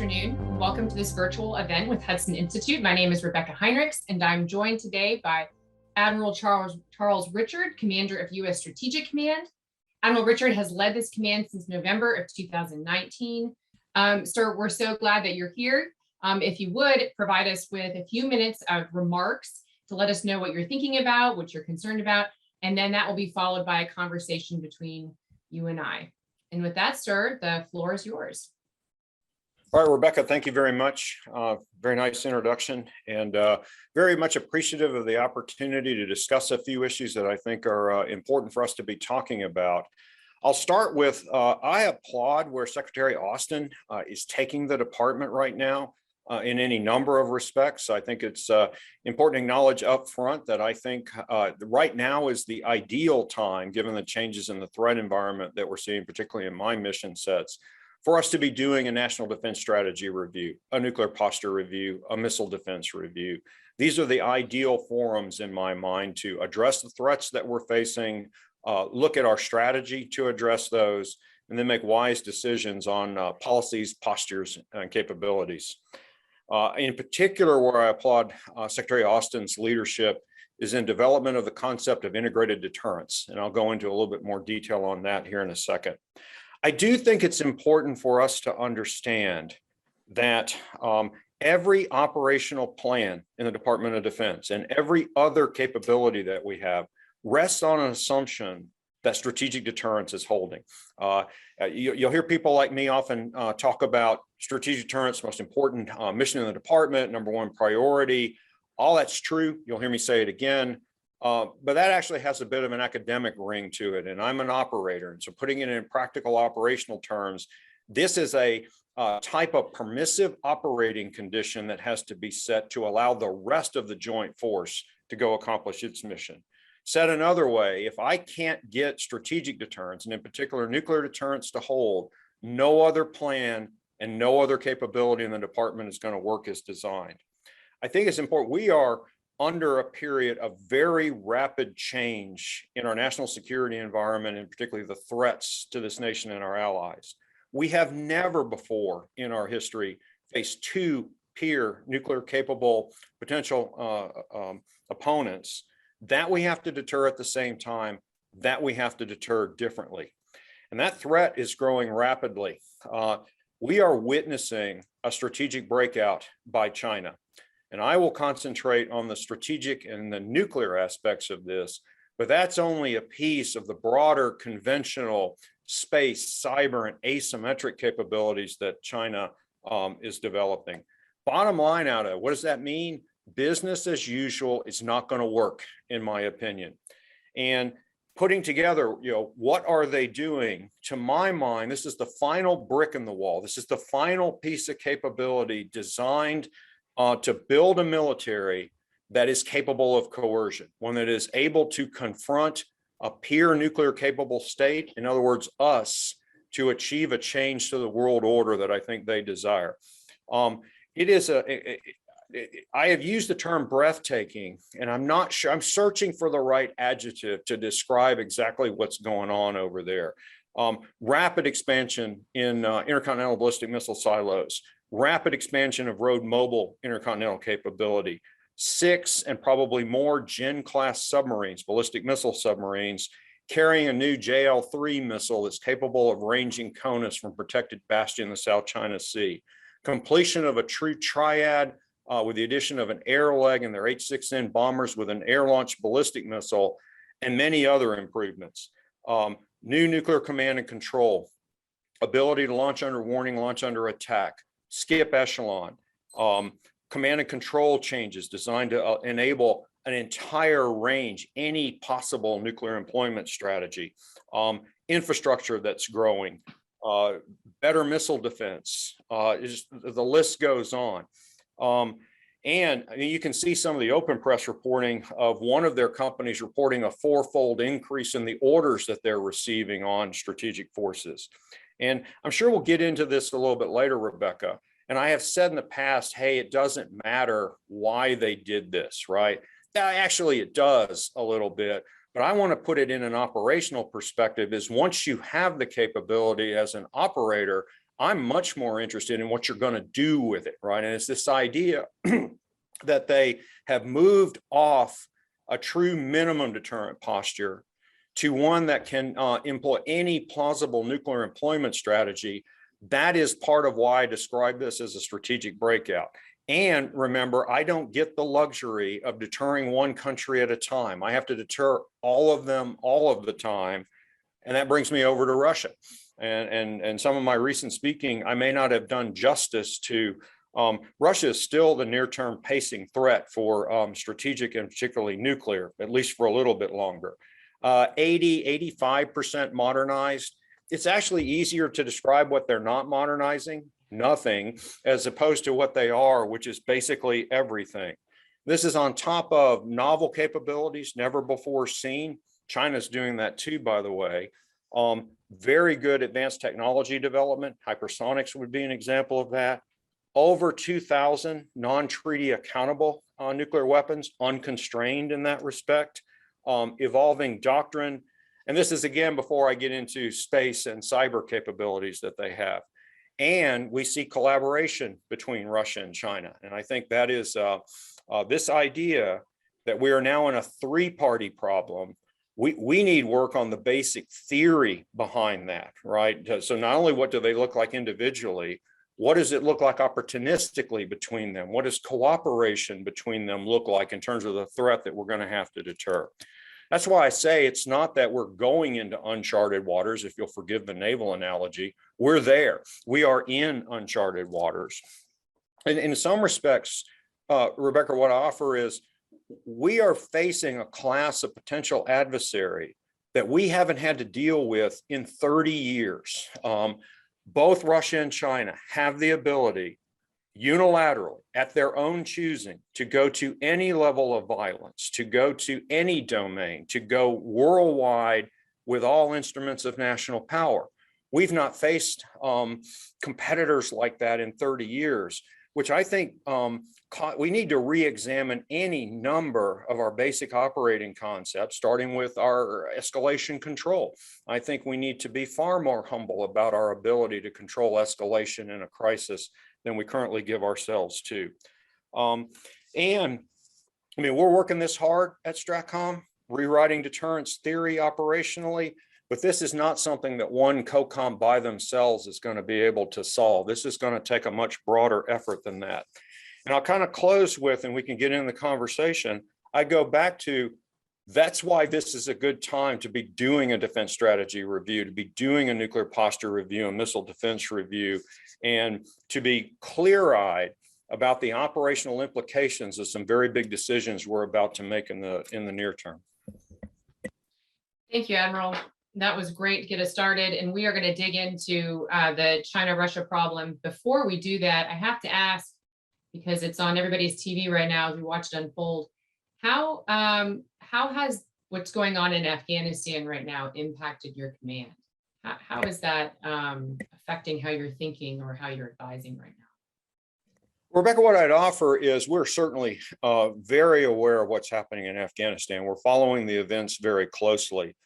afternoon. Welcome to this virtual event with Hudson Institute. My name is Rebeccah Heinrichs, and I'm joined today by Admiral Charles Richard, Commander of U.S. Strategic Command. Admiral Richard has led this command since November of 2019. Sir, we're so glad that you're here. If you would, provide us with a few minutes of remarks to let us know what you're thinking about, what you're concerned about, and then that will be followed by a conversation between you and I. And with that, sir, the floor is yours. All right, Rebeccah, thank you very much. Very nice introduction, and very much appreciative of the opportunity to discuss a few issues that I think are important for us to be talking about. I'll start with, I applaud where Secretary Austin is taking the department right now in any number of respects. I think it's important to acknowledge up front that I think right now is the ideal time, given the changes in the threat environment that we're seeing, particularly in my mission sets, for us to be doing a national defense strategy review, a nuclear posture review, a missile defense review. These are the ideal forums in my mind to address the threats that we're facing, look at our strategy to address those, and then make wise decisions on policies, postures, and capabilities. In particular, where I applaud Secretary Austin's leadership is in development of the concept of integrated deterrence. And I'll go into a little bit more detail on that here in a second. I do think it's important for us to understand that every operational plan in the Department of Defense and every other capability that we have rests on an assumption that strategic deterrence is holding. You'll hear people like me often talk about strategic deterrence, most important mission in the department, #1 priority. All that's true. You'll hear me say it again. But that actually has a bit of an academic ring to it, and I'm an operator. And so putting it in practical operational terms, this is a type of permissive operating condition that has to be set to allow the rest of the joint force to go accomplish its mission. Said another way, if I can't get strategic deterrence, and in particular nuclear deterrence, to hold, no other plan and no other capability in the department is going to work as designed. I think it's important. We are under a period of very rapid change in our national security environment, and particularly the threats to this nation and our allies. We have never before in our history faced two peer nuclear capable potential opponents that we have to deter at the same time, that we have to deter differently. And that threat is growing rapidly. We are witnessing a strategic breakout by China. And I will concentrate on the strategic and the nuclear aspects of this, but that's only a piece of the broader conventional space, cyber, and asymmetric capabilities that China is developing. Bottom line out of it, what does that mean? Business as usual is not going to work, in my opinion. And putting together, what are they doing? To my mind, this is the final brick in the wall. This is the final piece of capability designed to build a military that is capable of coercion, one that is able to confront a peer nuclear capable state, in other words, us, to achieve a change to the world order that I think they desire. I have used the term breathtaking, and I'm not sure, I'm searching for the right adjective to describe exactly what's going on over there. Rapid expansion in intercontinental ballistic missile silos, rapid expansion of road mobile intercontinental capability, 6 and probably more Gen-class submarines, ballistic missile submarines, carrying a new JL-3 missile that's capable of ranging CONUS from protected bastion in the South China Sea, completion of a true triad with the addition of an air leg and their H-6N bombers with an air-launched ballistic missile, and many other improvements. New nuclear command and control, ability to launch under warning, launch under attack, skip echelon, command and control changes designed to enable an entire range, any possible nuclear employment strategy, infrastructure that's growing, better missile defense, the list goes on. And you can see some of the open press reporting of one of their companies reporting a 4-fold increase in the orders that they're receiving on strategic forces. And I'm sure we'll get into this a little bit later, Rebeccah. And I have said in the past, hey, it doesn't matter why they did this, right? Actually, it does a little bit, but I want to put it in an operational perspective is once you have the capability as an operator, I'm much more interested in what you're going to do with it, right? And it's this idea that they have moved off a true minimum deterrent posture to one that can employ any plausible nuclear employment strategy. That is part of why I describe this as a strategic breakout. And remember, I don't get the luxury of deterring one country at a time. I have to deter all of them all of the time. And that brings me over to Russia. And some of my recent speaking, I may not have done justice to Russia is still the near-term pacing threat for strategic and particularly nuclear, at least for a little bit longer. 85% modernized. It's actually easier to describe what they're not modernizing, nothing, as opposed to what they are, which is basically everything. This is on top of novel capabilities never before seen. China's doing that too, by the way. Very good advanced technology development. Hypersonics would be an example of that. Over 2,000 non-treaty accountable nuclear weapons, unconstrained in that respect. Evolving doctrine. And this is again before I get into space and cyber capabilities that they have. And we see collaboration between Russia and China. And I think that is this idea that we are now in a three-party problem. We need work on the basic theory behind that, right? So not only what do they look like individually, what does it look like opportunistically between them? What does cooperation between them look like in terms of the threat that we're going to have to deter? That's why I say it's not that we're going into uncharted waters, if you'll forgive the naval analogy. We're there. We are in uncharted waters. And in some respects, Rebeccah, what I offer is we are facing a class of potential adversary that we haven't had to deal with in 30 years. Both Russia and China have the ability unilaterally at their own choosing to go to any level of violence, to go to any domain, to go worldwide with all instruments of national power. We've not faced competitors like that in 30 years, which I think we need to re-examine any number of our basic operating concepts, starting with our escalation control. I think we need to be far more humble about our ability to control escalation in a crisis than we currently give ourselves to. And I mean, we're working this hard at STRATCOM, rewriting deterrence theory operationally, but this is not something that one COCOM by themselves is going to be able to solve. This is going to take a much broader effort than that. And I'll kind of close with, and we can get in the conversation, I go back to, that's why this is a good time to be doing a defense strategy review, to be doing a nuclear posture review, a missile defense review, and to be clear-eyed about the operational implications of some very big decisions we're about to make in the near term. Thank you, Admiral. That was great to get us started. And we are going to dig into the China-Russia problem. Before we do that, I have to ask, because it's on everybody's TV right now as we watch it unfold, how has what's going on in Afghanistan right now impacted your command? How is that affecting how you're thinking or how you're advising right now? Rebeccah, what I'd offer is we're certainly very aware of what's happening in Afghanistan. We're following the events very closely.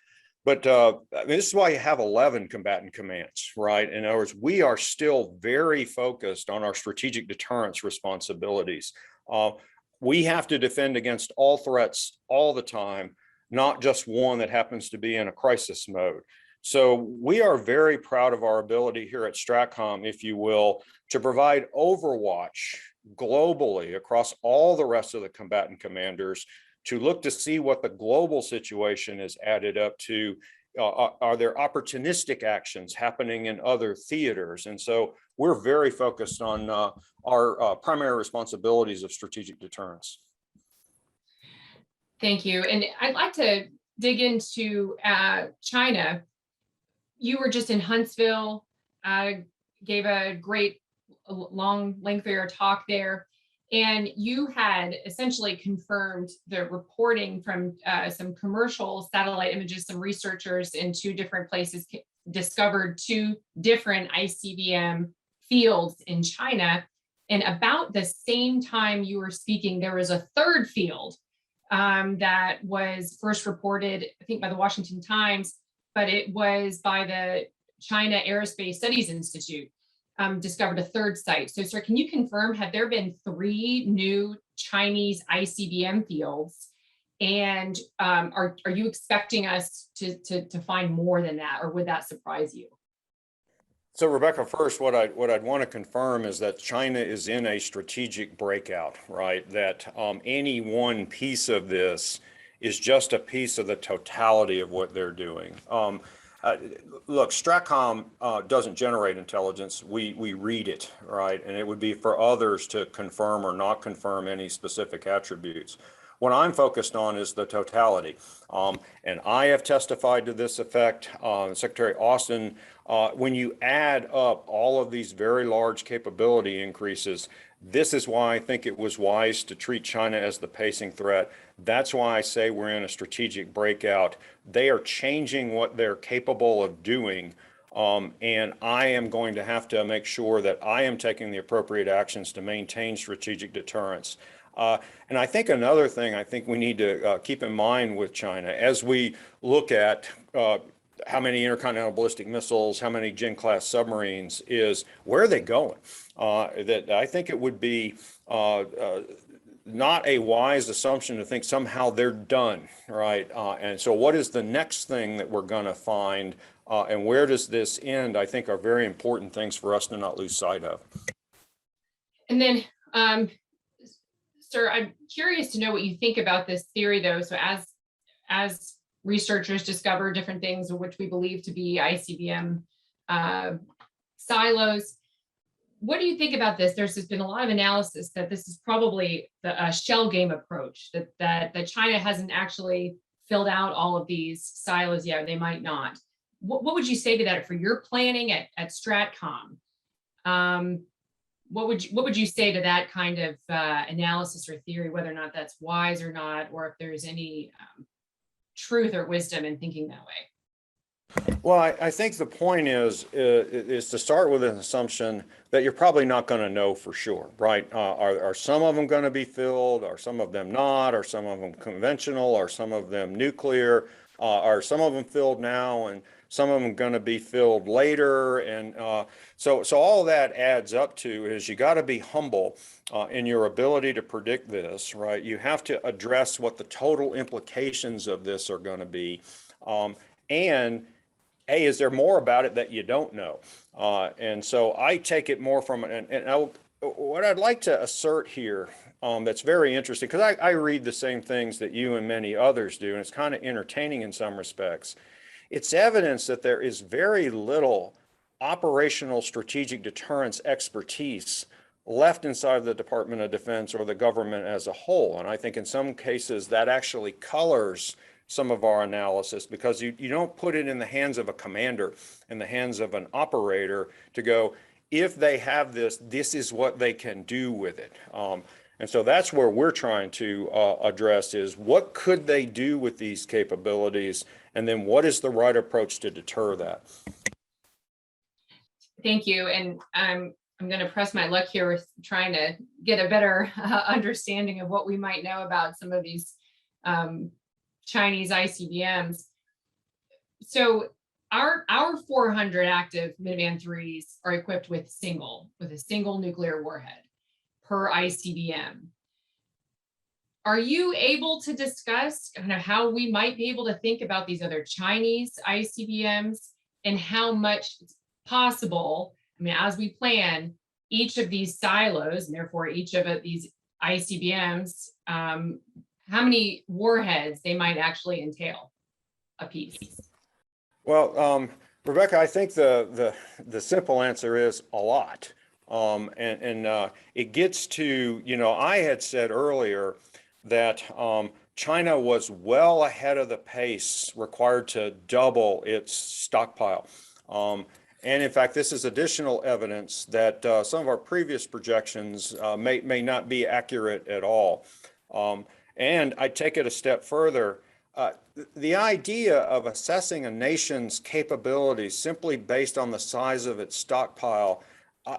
But I mean, this is why you have 11 combatant commands, right? In other words, we are still very focused on our strategic deterrence responsibilities. We have to defend against all threats all the time, not just one that happens to be in a crisis mode. So we are very proud of our ability here at STRATCOM, if you will, to provide overwatch globally across all the rest of the combatant commanders to look to see what the global situation is added up to. Are there opportunistic actions happening in other theaters? And so we're very focused on our primary responsibilities of strategic deterrence. Thank you. And I'd like to dig into China. You were just in Huntsville, gave a great long, lengthier talk there. And you had essentially confirmed the reporting from some commercial satellite images. Some researchers in two different places discovered two different ICBM fields in China. And about the same time you were speaking, there was a third field that was first reported, I think, by the Washington Times, but it was by the China Aerospace Studies Institute. discovered a third site. So, sir, can you confirm, have there been 3 new Chinese ICBM fields? And are you expecting us to find more than that, or would that surprise you? So Rebecca, first, what I'd want to confirm is that China is in a strategic breakout, right? That any one piece of this is just a piece of the totality of what they're doing. Look, Stratcom doesn't generate intelligence. We read it, right? And it would be for others to confirm or not confirm any specific attributes. What I'm focused on is the totality. And I have testified to this effect. Secretary Austin, when you add up all of these very large capability increases, this is why I think it was wise to treat China as the pacing threat. That's why I say we're in a strategic breakout. They are changing what they're capable of doing. And I am going to have to make sure that I am taking the appropriate actions to maintain strategic deterrence. And I think another thing I think we need to keep in mind with China as we look at how many intercontinental ballistic missiles, how many Gen-class submarines, is where are they going? That I think it would be not a wise assumption to think somehow they're done, right? And so what is the next thing that we're going to find, and where does this end, I think are very important things for us to not lose sight of. And then, sir, I'm curious to know what you think about this theory, though. So as researchers discover different things which we believe to be ICBM silos, what do you think about this? There's been a lot of analysis that this is probably the shell game approach, that China hasn't actually filled out all of these silos yet, or they might not. What would you say to that for your planning at Stratcom? What would you say to that kind of analysis or theory, whether or not that's wise or not, or if there's any truth or wisdom in thinking that way? Well, I think the point is to start with an assumption that you're probably not going to know for sure, right? Are some of them going to be filled? Are some of them not? Are some of them conventional? Are some of them nuclear? Are some of them filled now and some of them going to be filled later? And so all that adds up to is you got to be humble in your ability to predict this, right? You have to address what the total implications of this are going to be. And hey, is there more about it that you don't know? And so I take it more from, what I'd like to assert here that's very interesting, because I read the same things that you and many others do, and it's kind of entertaining in some respects. It's evidence that there is very little operational strategic deterrence expertise left inside the Department of Defense or the government as a whole. And I think in some cases that actually colors some of our analysis, because you don't put it in the hands of a commander, in the hands of an operator to go, if they have this, this is what they can do with it. And so that's where we're trying to address is what could they do with these capabilities, and then what is the right approach to deter that? Thank you. And I'm going to press my luck here with trying to get a better understanding of what we might know about some of these Chinese ICBMs. So our 400 active Minuteman IIIs are equipped with a single nuclear warhead per ICBM. Are you able to discuss kind of how we might be able to think about these other Chinese ICBMs and how much it's possible, I mean, as we plan each of these silos, and therefore each of these ICBMs, how many warheads they might actually entail a piece? Well, Rebecca, I think the simple answer is a lot. It gets to, I had said earlier that China was well ahead of the pace required to double its stockpile. And in fact, this is additional evidence that some of our previous projections may not be accurate at all. And I take it a step further. The idea of assessing a nation's capabilities simply based on the size of its stockpile,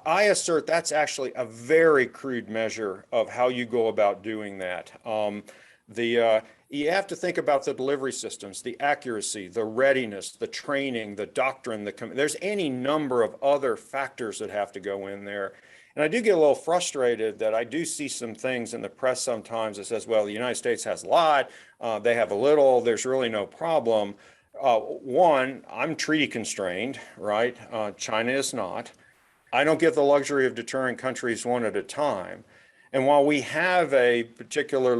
I assert that's actually a very crude measure of how you go about doing that. You have to think about the delivery systems, the accuracy, the readiness, the training, the doctrine, there's any number of other factors that have to go in there. And I do get a little frustrated that I do see some things in the press sometimes that says, well, the United States has a lot, they have a little, there's really no problem. One, I'm treaty constrained, right? China is not. I don't get the luxury of deterring countries one at a time. And while we have a particular,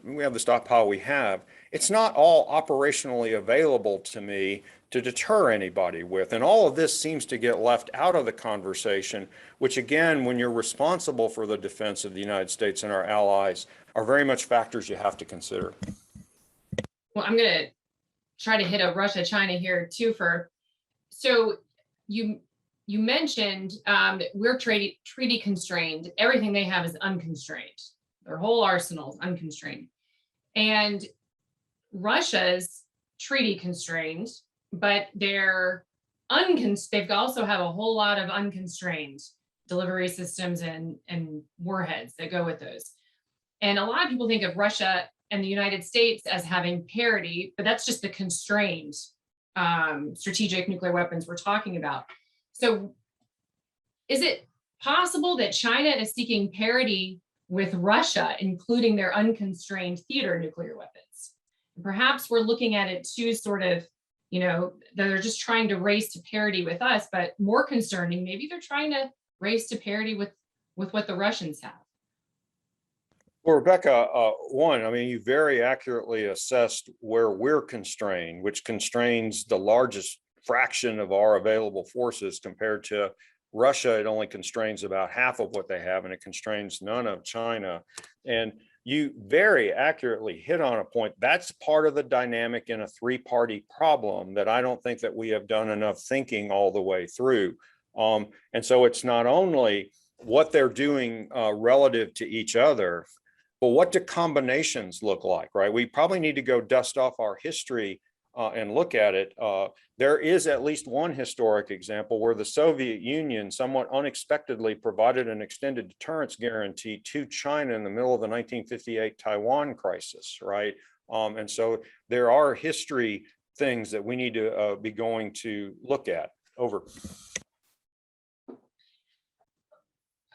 we have the stockpile we have, it's not all operationally available to me to deter anybody with. And all of this seems to get left out of the conversation, which again, when you're responsible for the defense of the United States and our allies, are very much factors you have to consider. Well, I'm going to try to hit a Russia-China here too. So you mentioned we're treaty constrained. Everything they have is unconstrained. Their whole arsenal is unconstrained. And Russia's treaty constrained, but they also have a whole lot of unconstrained delivery systems and warheads that go with those. And a lot of people think of Russia and the United States as having parity, but that's just the constrained strategic nuclear weapons we're talking about. So is it possible that China is seeking parity with Russia, including their unconstrained theater nuclear weapons? Perhaps we're looking at it too, sort of, they're just trying to race to parity with us, but more concerning, maybe they're trying to race to parity with what the Russians have. Well, Rebeccah, one, I mean, you very accurately assessed where we're constrained, which constrains the largest fraction of our available forces compared to Russia. It only constrains about half of what they have, and it constrains none of China. And you very accurately hit on a point. That's part of the dynamic in a three-party problem that I don't think that we have done enough thinking all the way through. And so it's not only what they're doing relative to each other, but what do combinations look like, right? We probably need to go dust off our history and look at it. There is at least one historic example where the Soviet Union somewhat unexpectedly provided an extended deterrence guarantee to China in the middle of the 1958 Taiwan crisis, right? And so there are history things that we need to be going to look at. Over.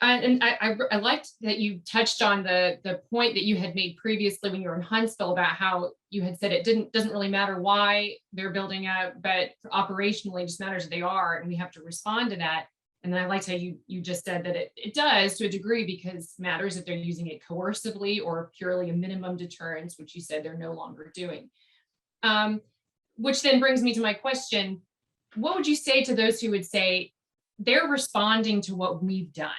And I liked that you touched on the point that you had made previously when you were in Huntsville about how you had said it doesn't really matter why they're building up, but operationally it just matters that they are, and we have to respond to that. And then I liked how you just said that it does to a degree, because it matters if they're using it coercively or purely a minimum deterrence, which you said they're no longer doing. Which then brings me to my question: what would you say to those who would say they're responding to what we've done,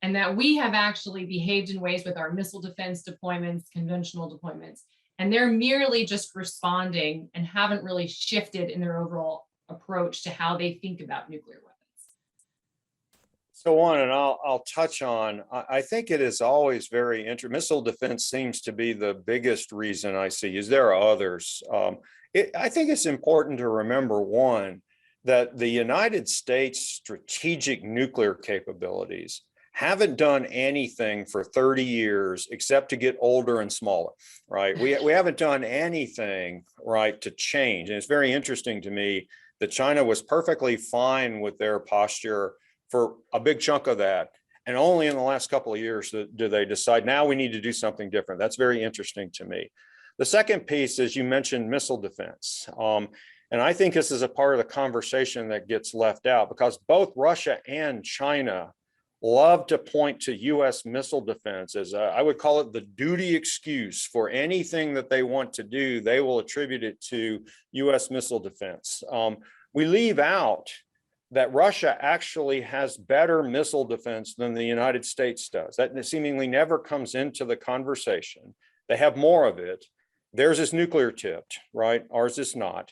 and that we have actually behaved in ways with our missile defense deployments, conventional deployments, and they're merely just responding and haven't really shifted in their overall approach to how they think about nuclear weapons? So one, and I'll touch on, I think it is always very interesting. Missile defense seems to be the biggest reason I see, is there are others. I think it's important to remember, one, that the United States strategic nuclear capabilities haven't done anything for 30 years except to get older and smaller, right? We haven't done anything, right, to change. And it's very interesting to me that China was perfectly fine with their posture for a big chunk of that. And only in the last couple of years do they decide, now we need to do something different. That's very interesting to me. The second piece is, you mentioned missile defense. And I think this is a part of the conversation that gets left out, because both Russia and China love to point to U.S. missile defense as I would call it the duty excuse for anything that they want to do. They will attribute it to U.S. missile defense. We leave out that Russia actually has better missile defense than the United States does. That seemingly never comes into the conversation. They have more of it. Theirs is nuclear tipped, right? Ours is not.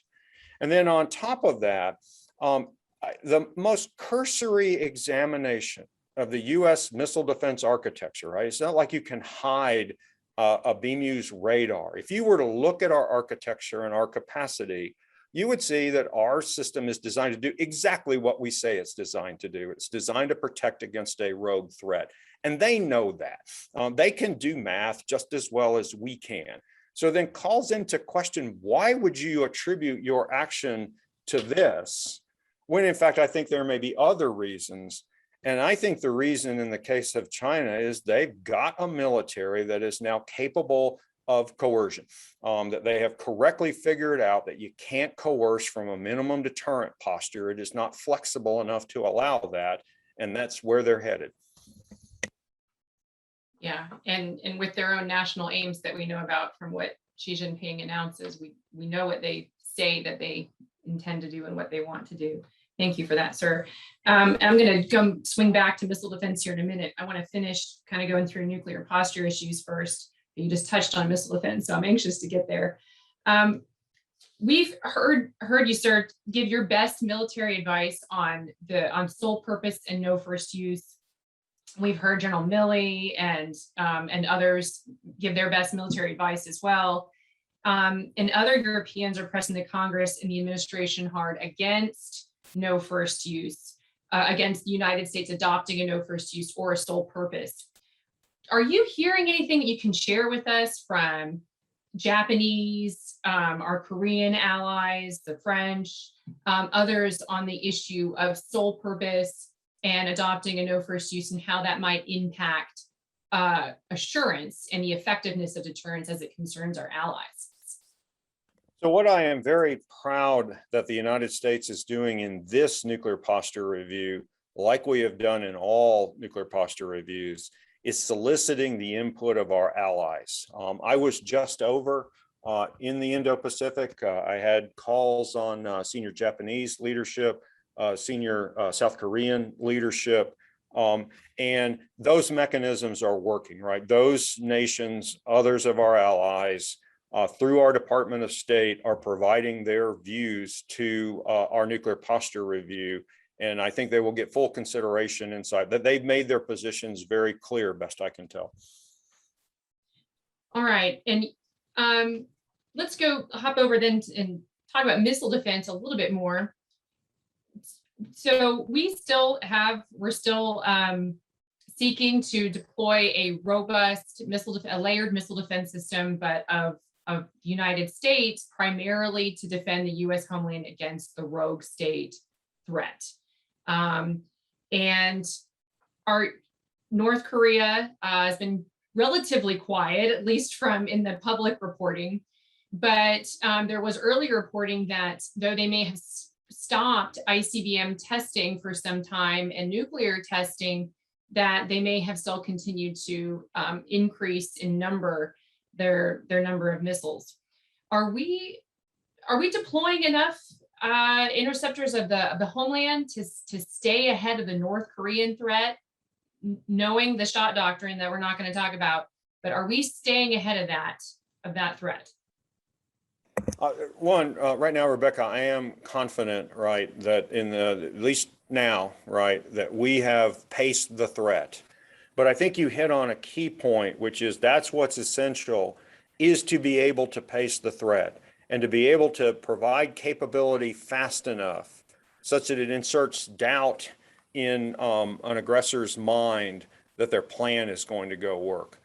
And then on top of that, the most cursory examination of the U.S. missile defense architecture, right? It's not like you can hide a BMU's radar. If you were to look at our architecture and our capacity, you would see that our system is designed to do exactly what we say it's designed to do. It's designed to protect against a rogue threat. And they know that. They can do math just as well as we can. So then calls into question, why would you attribute your action to this, when in fact, I think there may be other reasons. And I think the reason in the case of China is they've got a military that is now capable of coercion, that they have correctly figured out that you can't coerce from a minimum deterrent posture. It is not flexible enough to allow that. And that's where they're headed. Yeah, and with their own national aims that we know about from what Xi Jinping announces, we know what they say that they intend to do and what they want to do. Thank you for that, sir. I'm going to swing back to missile defense here in a minute. I want to finish kind of going through nuclear posture issues first. You just touched on missile defense, so I'm anxious to get there. We've heard you, sir, give your best military advice on sole purpose and no first use. We've heard General Milley and others give their best military advice as well. And other Europeans are pressing the Congress and the administration hard against no first use, against the United States adopting a no first use or a sole purpose. Are you hearing anything that you can share with us from Japanese, our Korean allies, the French, others on the issue of sole purpose and adopting a no first use, and how that might impact assurance and the effectiveness of deterrence as it concerns our allies? So what I am very proud that the United States is doing in this nuclear posture review, like we have done in all nuclear posture reviews, is soliciting the input of our allies. I was just over in the Indo-Pacific. I had calls on senior Japanese leadership, senior South Korean leadership, and those mechanisms are working, right? Those nations, others of our allies, through our Department of State, are providing their views to our nuclear posture review. And I think they will get full consideration inside that. They've made their positions very clear, best I can tell. All right, and let's hop over then and talk about missile defense a little bit more. So we're still seeking to deploy a robust a layered missile defense system, but of the United States, primarily to defend the U.S. homeland against the rogue state threat. And our North Korea has been relatively quiet, at least from in the public reporting, but there was earlier reporting that though they may have stopped ICBM testing for some time and nuclear testing, that they may have still continued to increase in number their number of missiles. Are we deploying enough interceptors of the homeland to stay ahead of the North Korean threat, knowing the shot doctrine that we're not going to talk about, but are we staying ahead of that threat? Right now, Rebecca, I am confident, right, that at least now, right, that we have paced the threat. But I think you hit on a key point, which is that's what's essential, is to be able to pace the threat and to be able to provide capability fast enough such that it inserts doubt in an aggressor's mind that their plan is going to go work.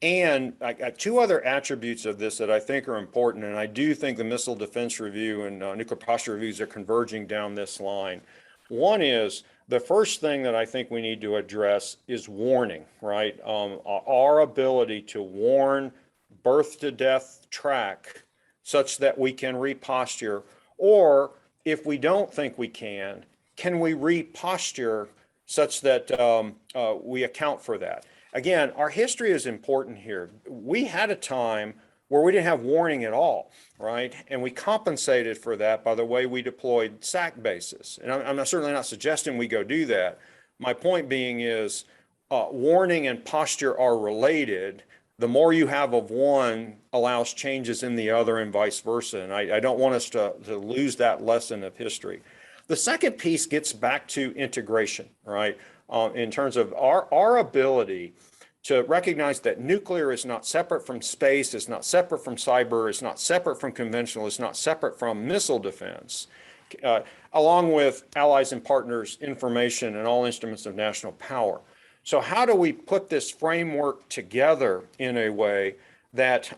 And I got two other attributes of this that I think are important, and I do think the Missile Defense Review and nuclear posture reviews are converging down this line. One is, the first thing that I think we need to address is warning, right? Our ability to warn birth to death track such that we can reposture, or if we don't think we can we reposture such that we account for that? Again, our history is important here. We had a time where we didn't have warning at all, right? And we compensated for that by the way we deployed SAC bases. And I'm certainly not suggesting we go do that. My point being is warning and posture are related. The more you have of one allows changes in the other and vice versa. And I don't want us to lose that lesson of history. The second piece gets back to integration, right? In terms of our ability to recognize that nuclear is not separate from space, it's not separate from cyber, it's not separate from conventional, it's not separate from missile defense, along with allies and partners, information, and all instruments of national power. So how do we put this framework together in a way that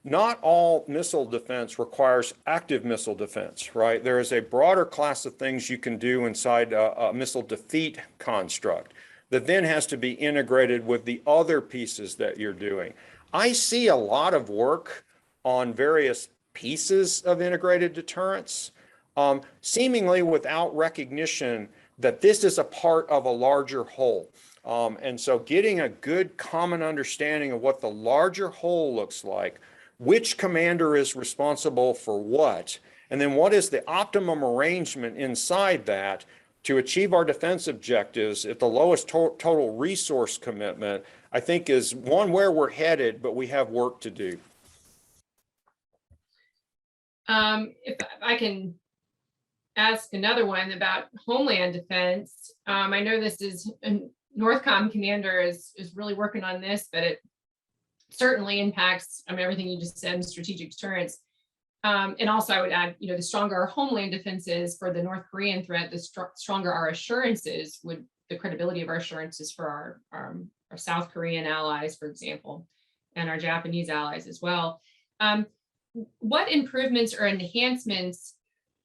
not all missile defense requires active missile defense, right? There is a broader class of things you can do inside a missile defeat construct that then has to be integrated with the other pieces that you're doing. I see a lot of work on various pieces of integrated deterrence, seemingly without recognition that this is a part of a larger whole. And so getting a good common understanding of what the larger whole looks like, which commander is responsible for what, and then what is the optimum arrangement inside that to achieve our defense objectives at the lowest total resource commitment, I think is one where we're headed, but we have work to do. If I can ask another one about Homeland Defense, I know this is Northcom commander is really working on this, but it certainly impacts everything you just said in strategic deterrence. And also I would add, the stronger our Homeland Defense is for the North Korean threat, the stronger our assurances would, the credibility of our assurances for our South Korean allies, for example, and our Japanese allies as well. What improvements or enhancements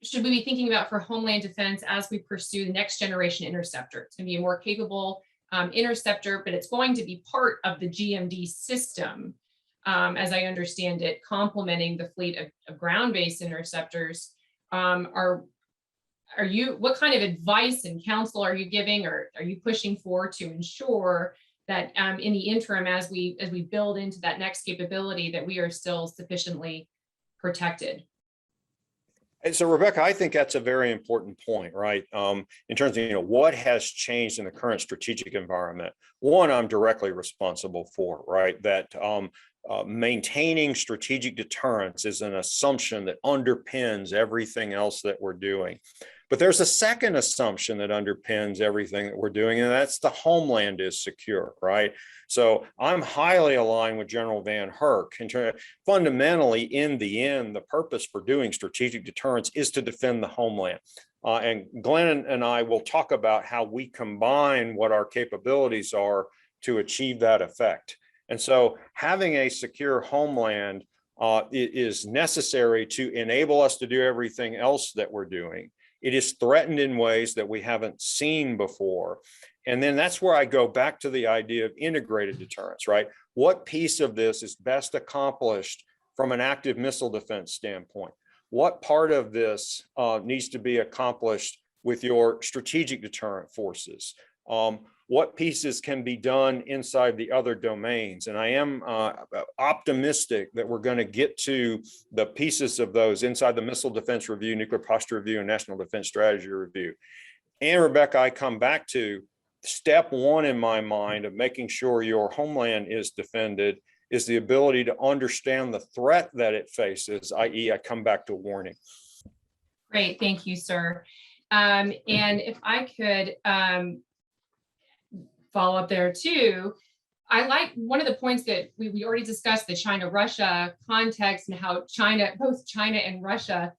should we be thinking about for Homeland Defense as we pursue the next generation interceptor? It's going to be a more capable interceptor, but it's going to be part of the GMD system, as I understand it, complementing the fleet of ground-based interceptors. What kind of advice and counsel are you giving, or are you pushing for to ensure that in the interim, as we build into that next capability, that we are still sufficiently protected? And so, Rebeccah, I think that's a very important point, right? In terms of, what has changed in the current strategic environment. One, I'm directly responsible for, right? That maintaining strategic deterrence is an assumption that underpins everything else that we're doing. But there's a second assumption that underpins everything that we're doing, and that's the homeland is secure, right? So I'm highly aligned with General Van Herk. Fundamentally, in the end, the purpose for doing strategic deterrence is to defend the homeland. And Glenn and I will talk about how we combine what our capabilities are to achieve that effect. And so having a secure homeland is necessary to enable us to do everything else that we're doing. It is threatened in ways that we haven't seen before. And then that's where I go back to the idea of integrated deterrence, right? What piece of this is best accomplished from an active missile defense standpoint? What part of this needs to be accomplished with your strategic deterrent forces? What pieces can be done inside the other domains? And I am optimistic that we're going to get to the pieces of those inside the Missile Defense Review, Nuclear Posture Review, and National Defense Strategy Review. And Rebeccah, I come back to step one in my mind of making sure your homeland is defended is the ability to understand the threat that it faces, i.e. I come back to warning. Great, thank you, sir. And if I could follow up there too, I like one of the points that we already discussed, the China-Russia context and how both China and Russia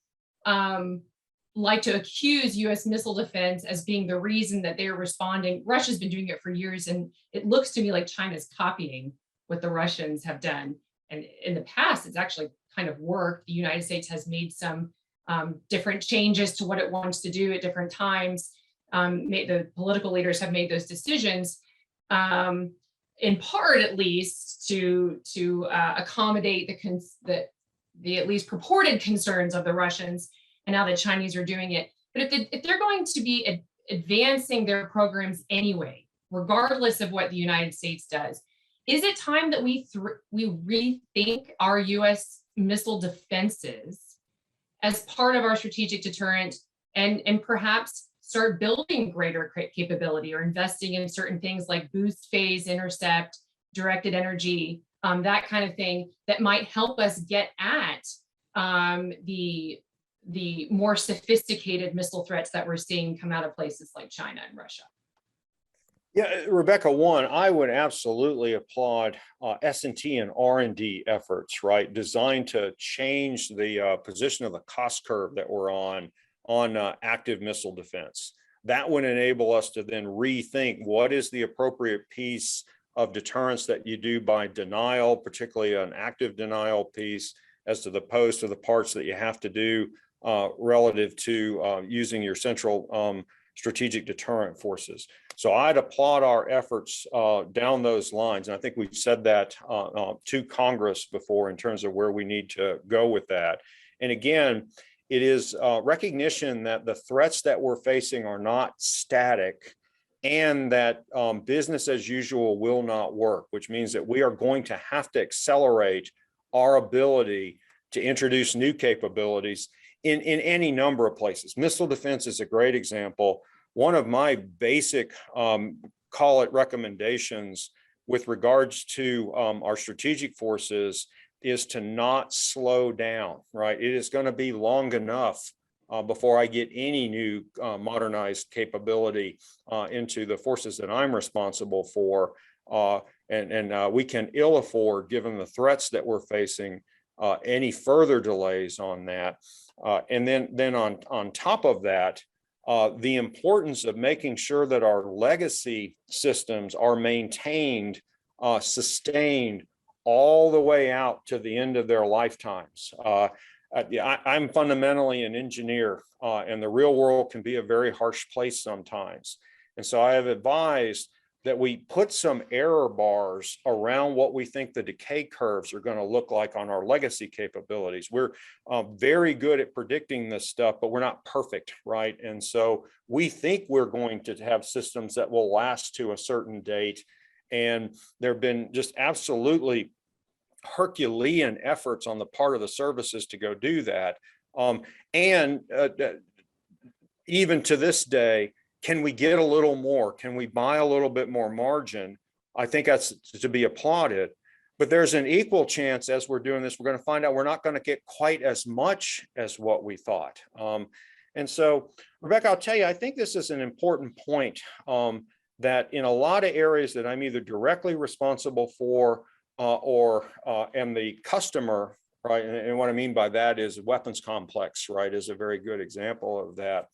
like to accuse U.S. missile defense as being the reason that they're responding. Russia's been doing it for years, and it looks to me like China's copying what the Russians have done. And in the past, it's actually kind of worked. The United States has made some different changes to what it wants to do at different times. The political leaders have made those decisions, in part at least, to accommodate the at least purported concerns of the Russians. And now the Chinese are doing it. But if they're going to be advancing their programs anyway, regardless of what the United States does, is it time that we rethink our U.S. missile defenses as part of our strategic deterrent, and perhaps start building greater capability or investing in certain things like boost phase intercept, directed energy, that kind of thing that might help us get at the more sophisticated missile threats that we're seeing come out of places like China and Russia? Yeah, Rebeccah, one, I would absolutely applaud S&T and R&D efforts, right, designed to change the position of the cost curve that we're on active missile defense. That would enable us to then rethink what is the appropriate piece of deterrence that you do by denial, particularly an active denial piece, as opposed to the parts that you have to do relative to using your central strategic deterrent forces. So I'd applaud our efforts down those lines. And I think we've said that to Congress before in terms of where we need to go with that. And again, it is recognition that the threats that we're facing are not static, and that business as usual will not work, which means that we are going to have to accelerate our ability to introduce new capabilities in any number of places. Missile defense is a great example. One of my basic, call it recommendations with regards to our strategic forces is to not slow down, right? It is going to be long enough before I get any new modernized capability into the forces that I'm responsible for. And we can ill afford, given the threats that we're facing, any further delays on that. And then on top of that, the importance of making sure that our legacy systems are maintained, sustained all the way out to the end of their lifetimes. I'm fundamentally an engineer, and the real world can be a very harsh place sometimes. And so I have advised that we put some error bars around what we think the decay curves are going to look like on our legacy capabilities. We're very good at predicting this stuff, but we're not perfect, right? And so we think we're going to have systems that will last to a certain date. And there have been just absolutely Herculean efforts on the part of the services to go do that. Even to this day, can we get a little more? Can we buy a little bit more margin? I think that's to be applauded. But there's an equal chance as we're doing this, we're going to find out we're not going to get quite as much as what we thought. And so, Rebeccah, I'll tell you, I think this is an important point that in a lot of areas that I'm either directly responsible for or am the customer, right? And what I mean by that is weapons complex, right, is a very good example of that.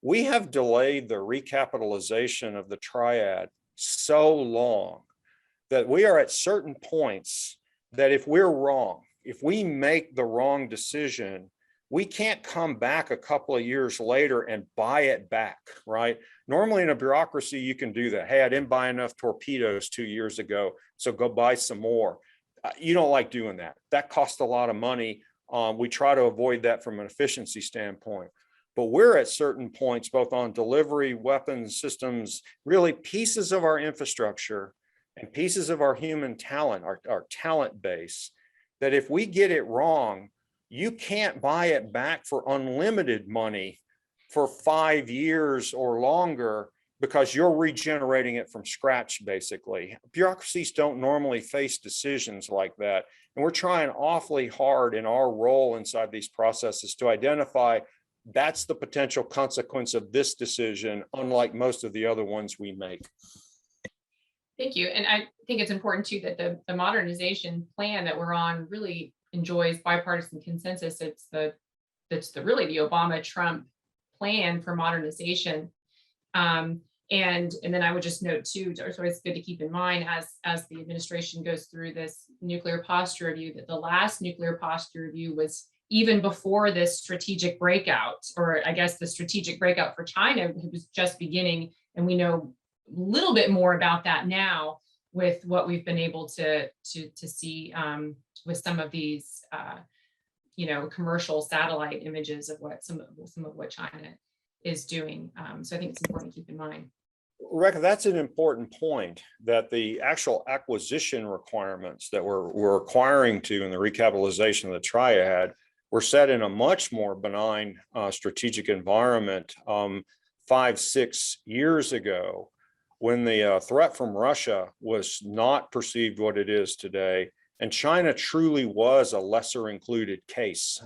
We have delayed the recapitalization of the triad so long that we are at certain points that if we're wrong, if we make the wrong decision, we can't come back a couple of years later and buy it back, right? Normally in a bureaucracy, you can do that. Hey, I didn't buy enough torpedoes 2 years ago, so go buy some more. You don't like doing that. That costs a lot of money. We try to avoid that from an efficiency standpoint. But we're at certain points, both on delivery, weapons systems, really pieces of our infrastructure and pieces of our human talent, our talent base, that if we get it wrong, you can't buy it back for unlimited money for 5 years or longer because you're regenerating it from scratch, basically. Bureaucracies don't normally face decisions like that. And we're trying awfully hard in our role inside these processes to identify that's the potential consequence of this decision, unlike most of the other ones we make. Thank you. And I think it's important too that the modernization plan that we're on really enjoys bipartisan consensus. It's really the Obama-Trump plan for modernization. And then I would just note too, so it's good to keep in mind as the administration goes through this nuclear posture review, that the last nuclear posture review was even before this strategic breakout, or I guess the strategic breakout for China was just beginning. And we know a little bit more about that now with what we've been able to see with some of these, commercial satellite images of what some of what China is doing. So I think it's important to keep in mind. Rebeccah, that's an important point, that the actual acquisition requirements that we're acquiring to in the recapitalization of the triad were set in a much more benign strategic environment 5-6 years ago, when the threat from Russia was not perceived what it is today. And China truly was a lesser included case.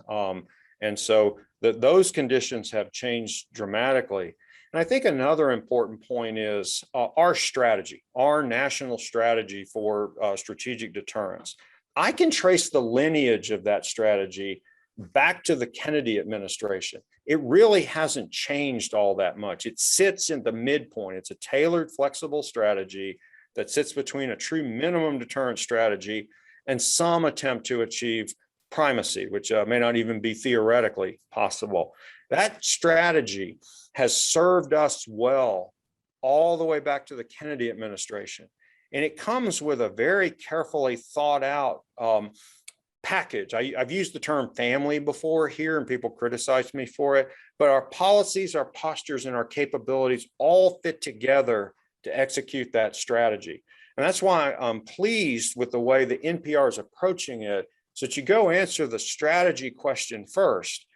And so those conditions have changed dramatically. And I think another important point is our strategy, our national strategy for strategic deterrence. I can trace the lineage of that strategy back to the Kennedy administration. It really hasn't changed all that much. It sits in the midpoint. It's a tailored, flexible strategy that sits between a true minimum deterrence strategy and some attempt to achieve primacy, which may not even be theoretically possible. That strategy has served us well all the way back to the Kennedy administration. And it comes with a very carefully thought out package. I've used the term family before here and people criticize me for it, but our policies, our postures, and our capabilities all fit together to execute that strategy. And that's why I'm pleased with the way the NPR is approaching it, so that you go answer the strategy question first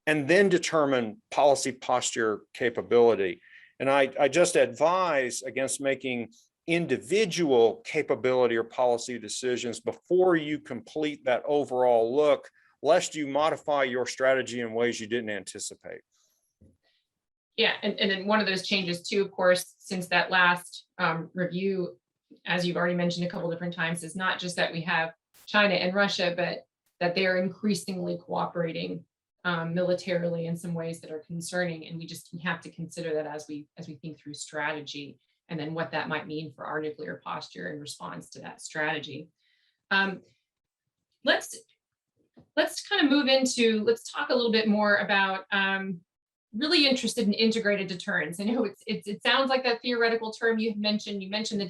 and then determine policy, posture, capability. And I just advise against making individual capability or policy decisions before you complete that overall look, lest you modify your strategy in ways you didn't anticipate. Yeah, and then one of those changes too, of course, since that last review, as you've already mentioned a couple different times, is not just that we have China and Russia, but that they are increasingly cooperating militarily in some ways that are concerning, and we have to consider that as we think through strategy, and then what that might mean for our nuclear posture in response to that strategy. Let's kind of move into, let's talk a little bit more about really interested in integrated deterrence. I know it sounds like that theoretical term you mentioned. You mentioned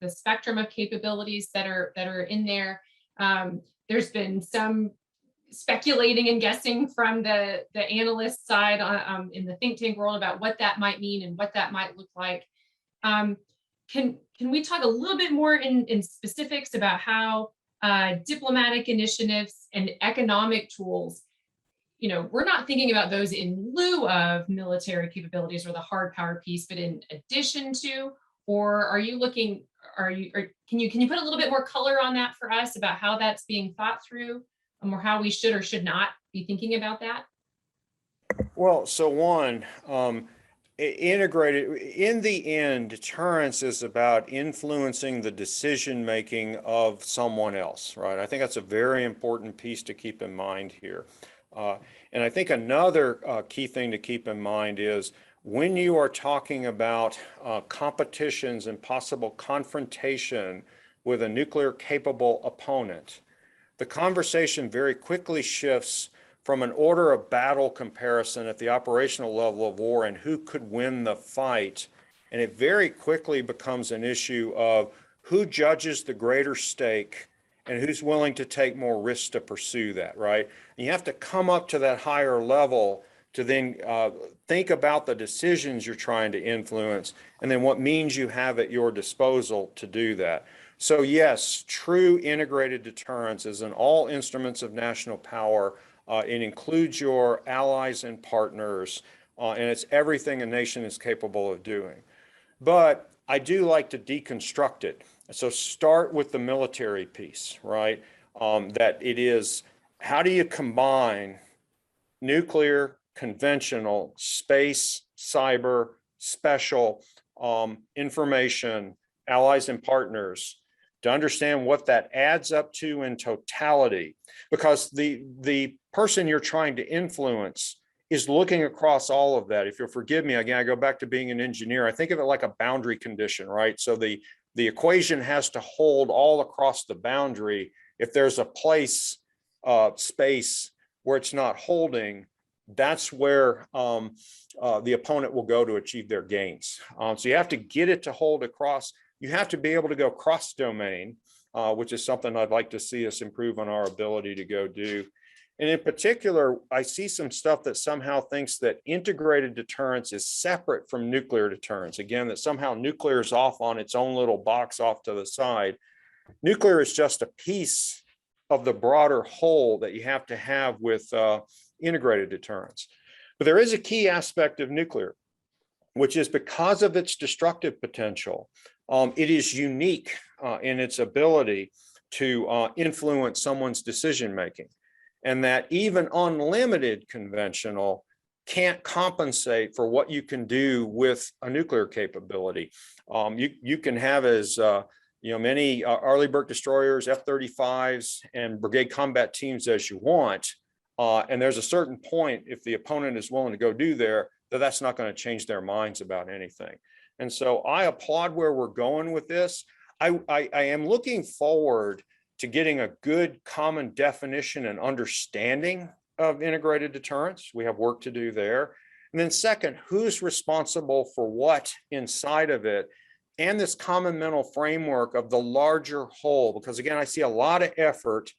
the spectrum of capabilities that are in there. There's been some speculating and guessing from the analyst side in the think tank world about what that might mean and what that might look like. Can we talk a little bit more in specifics about how diplomatic initiatives and economic tools, we're not thinking about those in lieu of military capabilities or the hard power piece, but in addition to, or are you looking, can you put a little bit more color on that for us about how that's being thought through, or how we should or should not be thinking about that? Well, so one, integrated, in the end, deterrence is about influencing the decision-making of someone else, right? I think that's a very important piece to keep in mind here. And I think another key thing to keep in mind is when you are talking about competitions and possible confrontation with a nuclear capable opponent, the conversation very quickly shifts from an order of battle comparison at the operational level of war and who could win the fight. And it very quickly becomes an issue of who judges the greater stake and who's willing to take more risks to pursue that, right? And you have to come up to that higher level to then think about the decisions you're trying to influence and then what means you have at your disposal to do that. So yes, true integrated deterrence is in all instruments of national power. It includes your allies and partners, and it's everything a nation is capable of doing. But I do like to deconstruct it. So start with the military piece, right? That it is, how do you combine nuclear, conventional, space, cyber, special, information, allies and partners, to understand what that adds up to in totality, because the person you're trying to influence is looking across all of that. If you'll forgive me, again, I go back to being an engineer. I think of it like a boundary condition, right? So the equation has to hold all across the boundary. If there's a place, space where it's not holding, that's where the opponent will go to achieve their gains. So you have to get it to hold across. You have to be able to go cross-domain, which is something I'd like to see us improve on our ability to go do. And in particular, I see some stuff that somehow thinks that integrated deterrence is separate from nuclear deterrence. Again, that somehow nuclear is off on its own little box off to the side. Nuclear is just a piece of the broader whole that you have to have with integrated deterrence. But there is a key aspect of nuclear, which is because of its destructive potential, it is unique in its ability to influence someone's decision-making. And that even unlimited conventional can't compensate for what you can do with a nuclear capability. You can have as many Arleigh Burke destroyers, F-35s, and brigade combat teams as you want. And there's a certain point, if the opponent is willing to go do there, that's not going to change their minds about anything. And so I applaud where we're going with this. I am looking forward to getting a good common definition and understanding of integrated deterrence. We have work to do there. And then second, who's responsible for what inside of it, and this common mental framework of the larger whole, because again, I see a lot of effort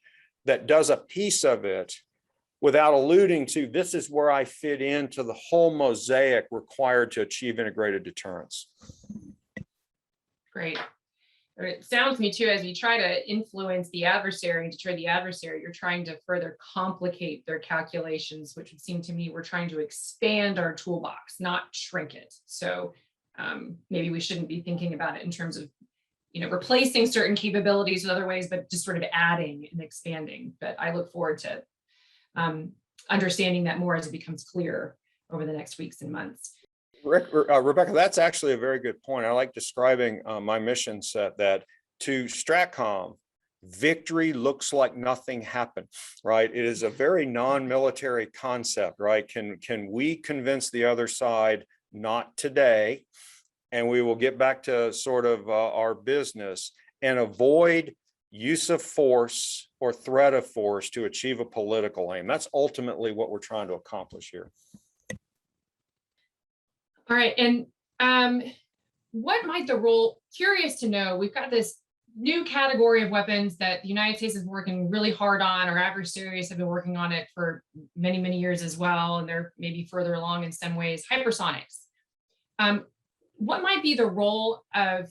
that does a piece of it without alluding to this is where I fit into the whole mosaic required to achieve integrated deterrence. Great. It sounds to me too, as you try to influence the adversary and deter the adversary, you're trying to further complicate their calculations, which would seem to me we're trying to expand our toolbox, not shrink it. So maybe we shouldn't be thinking about it in terms of, replacing certain capabilities with other ways, but just sort of adding and expanding. But I look forward to understanding that more as it becomes clear over the next weeks and months. Rebeccah, that's actually a very good point. I like describing my mission set that to STRATCOM, victory looks like nothing happened, right? It is a very non-military concept, right? Can we convince the other side not today, and we will get back to sort of our business and avoid use of force or threat of force to achieve a political aim. That's ultimately what we're trying to accomplish here. All right, and what might the role, curious to know, we've got this new category of weapons that the United States is working really hard on. Our adversaries have been working on it for many, many years as well, and they're maybe further along in some ways, hypersonics. What might be the role of,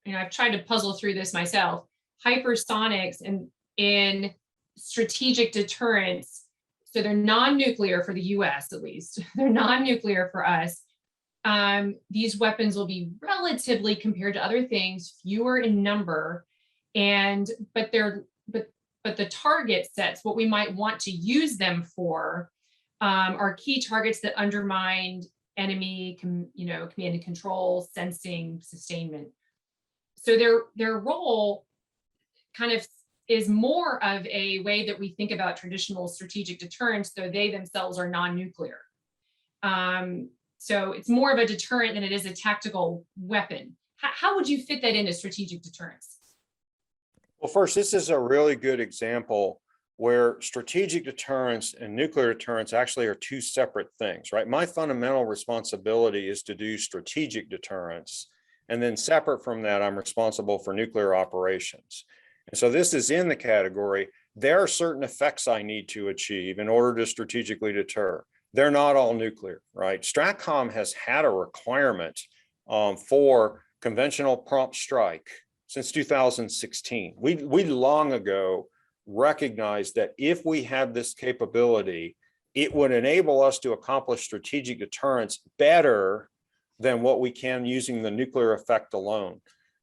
I've tried to puzzle through this myself, hypersonics in strategic deterrence. So they're non-nuclear for the US, at least. They're non-nuclear for us. These weapons will be relatively, compared to other things, fewer in number, but the target sets, what we might want to use them for, are key targets that undermine enemy, command and control, sensing, sustainment. So their role kind of is more of a way that we think about traditional strategic deterrence, though they themselves are non-nuclear. So it's more of a deterrent than it is a tactical weapon. How would you fit that into strategic deterrence? Well, first, this is a really good example where strategic deterrence and nuclear deterrence actually are two separate things, right? My fundamental responsibility is to do strategic deterrence. And then separate from that, I'm responsible for nuclear operations. And so this is in the category, there are certain effects I need to achieve in order to strategically deter. They're not all nuclear, right? STRATCOM has had a requirement for conventional prompt strike since 2016. We long ago recognized that if we had this capability, it would enable us to accomplish strategic deterrence better than what we can using the nuclear effect alone.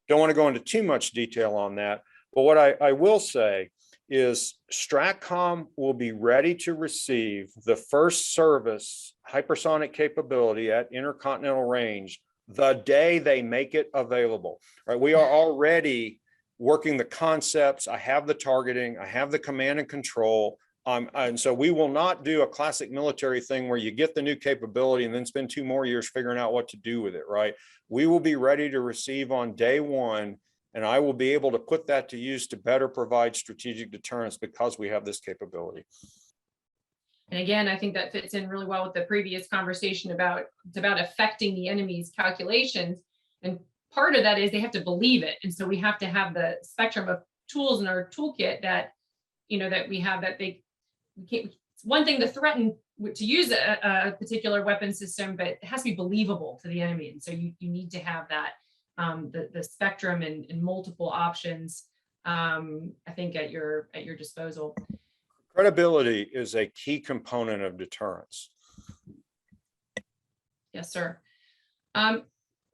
Don't want to go into too much detail on that, but what I will say is STRATCOM will be ready to receive the first service hypersonic capability at intercontinental range the day they make it available, right? We are already working the concepts. I have the targeting, I have the command and control. And so we will not do a classic military thing where you get the new capability and then spend 2 more years figuring out what to do with it, right? We will be ready to receive on day one, and I will be able to put that to use to better provide strategic deterrence because we have this capability. And again, I think that fits in really well with the previous conversation about it's about affecting the enemy's calculations. And part of that is they have to believe it. And so we have to have the spectrum of tools in our toolkit that, that we have, that we can't, it's one thing to threaten to use a particular weapon system, but it has to be believable to the enemy. And so you need to have that, the spectrum and multiple options, I think at your disposal. Credibility is a key component of deterrence. Yes, sir.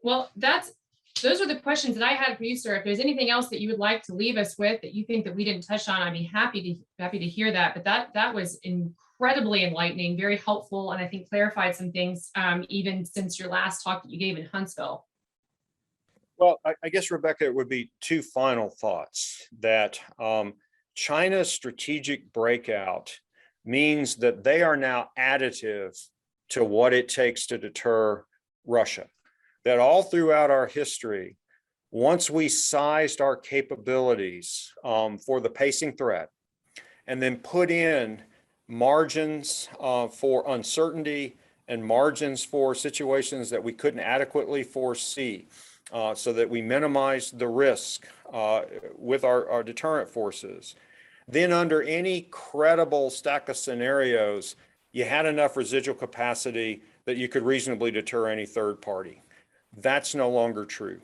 Well, those are the questions that I had for you, sir. If there's anything else that you would like to leave us with that you think that we didn't touch on, I'd be happy to hear that. But that was incredibly enlightening, very helpful, and I think clarified some things even since your last talk that you gave in Huntsville. Well, I guess, Rebeccah, it would be 2 final thoughts that China's strategic breakout means that they are now additive to what it takes to deter Russia. That all throughout our history, Once we sized our capabilities for the pacing threat, and then put in margins for uncertainty and margins for situations that we couldn't adequately foresee, so that we minimized the risk with our deterrent forces. Then under any credible stack of scenarios, you had enough residual capacity that you could reasonably deter any third party. That's no longer true.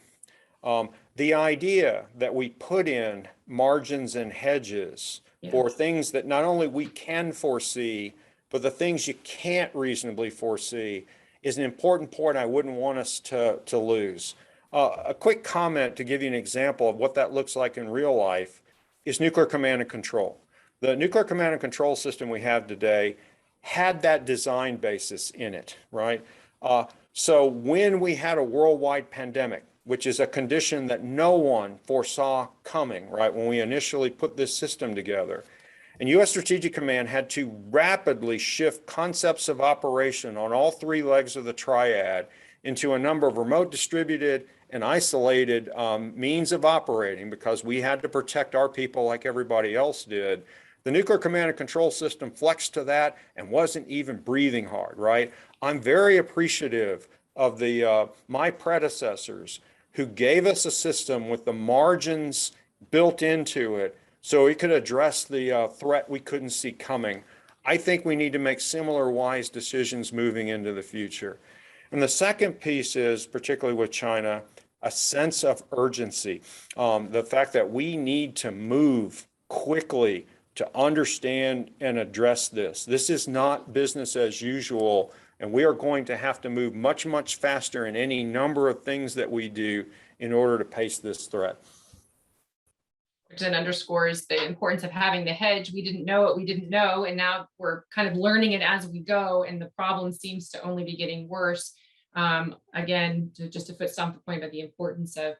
The idea that we put in margins and hedges for things that not only we can foresee, but the things you can't reasonably foresee is an important point I wouldn't want us to lose. A quick comment to give you an example of what that looks like in real life is nuclear command and control. The nuclear command and control system we have today had that design basis in it, right? So when we had a worldwide pandemic, which is a condition that no one foresaw coming, right, when we initially put this system together, and U.S. Strategic Command had to rapidly shift concepts of operation on all three legs of the triad into a number of remote, distributed, and isolated means of operating because we had to protect our people like everybody else did. The nuclear command and control system flexed to that and wasn't even breathing hard, right? I'm very appreciative of my predecessors who gave us a system with the margins built into it so it could address the threat we couldn't see coming. I think we need to make similar wise decisions moving into the future. And the second piece is, particularly with China, a sense of urgency. The fact that we need to move quickly to understand and address this. This is not business as usual, and we are going to have to move much, much faster in any number of things that we do in order to pace this threat. Which then underscores the importance of having the hedge. We didn't know what we didn't know, and now we're kind of learning it as we go, and the problem seems to only be getting worse. Again, just to put some point about the importance of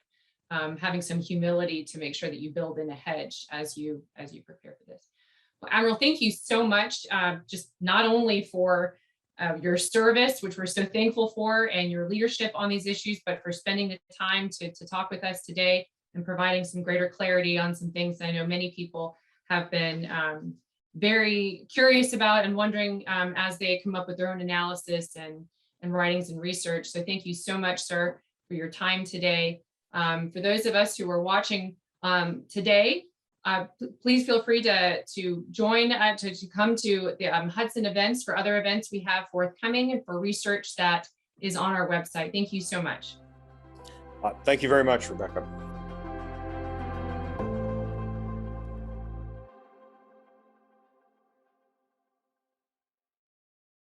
having some humility to make sure that you build in a hedge as you prepare for this. Well, Admiral, thank you so much, just not only for your service, which we're so thankful for, and your leadership on these issues, but for spending the time to talk with us today and providing some greater clarity on some things that I know many people have been very curious about and wondering as they come up with their own analysis and writings and research. So thank you so much, sir, for your time today. For those of us who are watching today, please feel free to join, to come to the Hudson events for other events we have forthcoming and for research that is on our website. Thank you so much. Thank you very much, Rebeccah.